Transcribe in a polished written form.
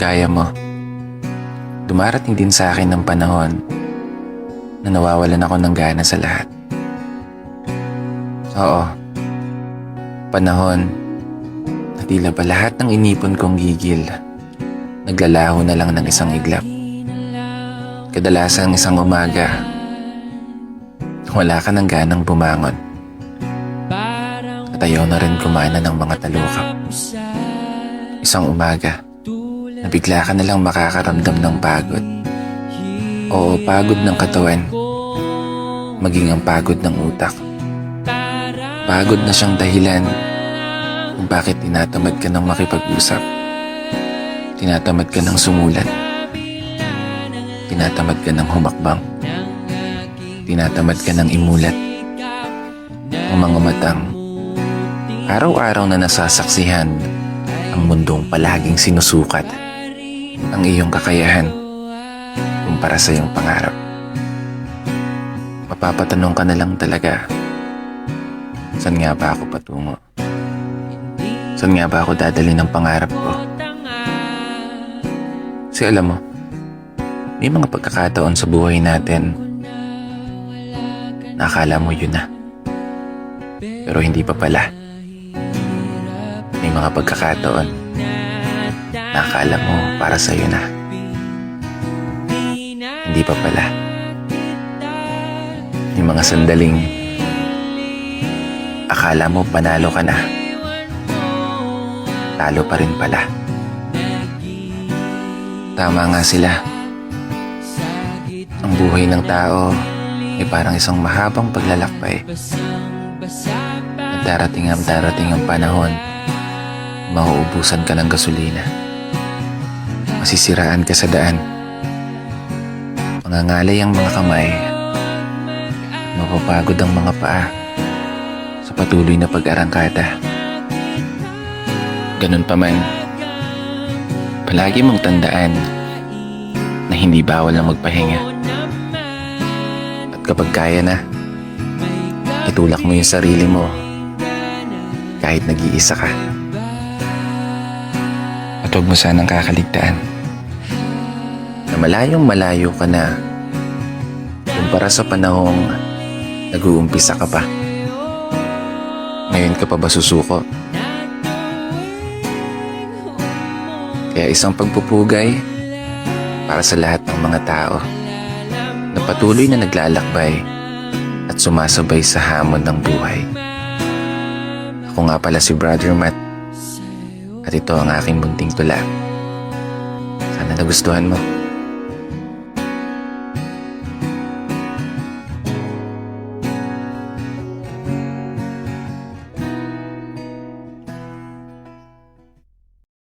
Gaya mo, dumarating din sa akin ng panahon na nawawalan ako ng gana sa lahat. Oo, panahon na tila ba lahat ng inipon kong gigil naglalaho na lang ng isang iglap. Kadalasan isang umaga, wala ka ng ganang bumangon at ayaw na rin kumain ng mga talukap. Isang umaga, na bigla ka na lang makakaramdam ng pagod. Oo, pagod ng katawan, maging ang pagod ng utak. Pagod na siyang dahilan kung bakit tinatamad ka ng makipag-usap. Tinatamad ka ng sumulat. Tinatamad ka ng humakbang. Tinatamad ka ng imulat. Ang mga matang araw-araw na nasasaksihan ang mundong palaging sinusukat ang iyong kakayahan kumpara sa iyong pangarap. Mapapatanong ka na lang talaga, saan nga ba ako patungo? Saan nga ba ako dadali ng pangarap ko? Kasi alam mo, may mga pagkakataon sa buhay natin na akala mo yun na, pero hindi pa pala. May mga pagkakataon na akala mo para sa'yo na, hindi pa pala. May mga sandaling akala mo panalo ka na, talo pa rin pala. Tama nga sila. Ang buhay ng tao ay parang isang mahabang paglalakbay. At darating ang panahon, mauubusan ka ng gasolina. Masisiraan ka sa daan. Mangangalay ang mga kamay. Mapapagod ang mga paa sa patuloy na pag-arangkada. Ganun pa man, palagi mong tandaan na hindi bawal na magpahinga. At kapag kaya na, itulak mo yung sarili mo kahit nag-iisa ka. At huwag mo sanang kakaligtaan na malayong malayo ka na kumpara sa panahong nag-uumpisa ka pa. Ngayon ka pa ba susuko? Kaya isang pagpupugay para sa lahat ng mga tao na patuloy na naglalakbay at sumasabay sa hamon ng buhay. Ako nga pala si Brother Matt. At ito ang aking munting tula. Sana nagustuhan mo.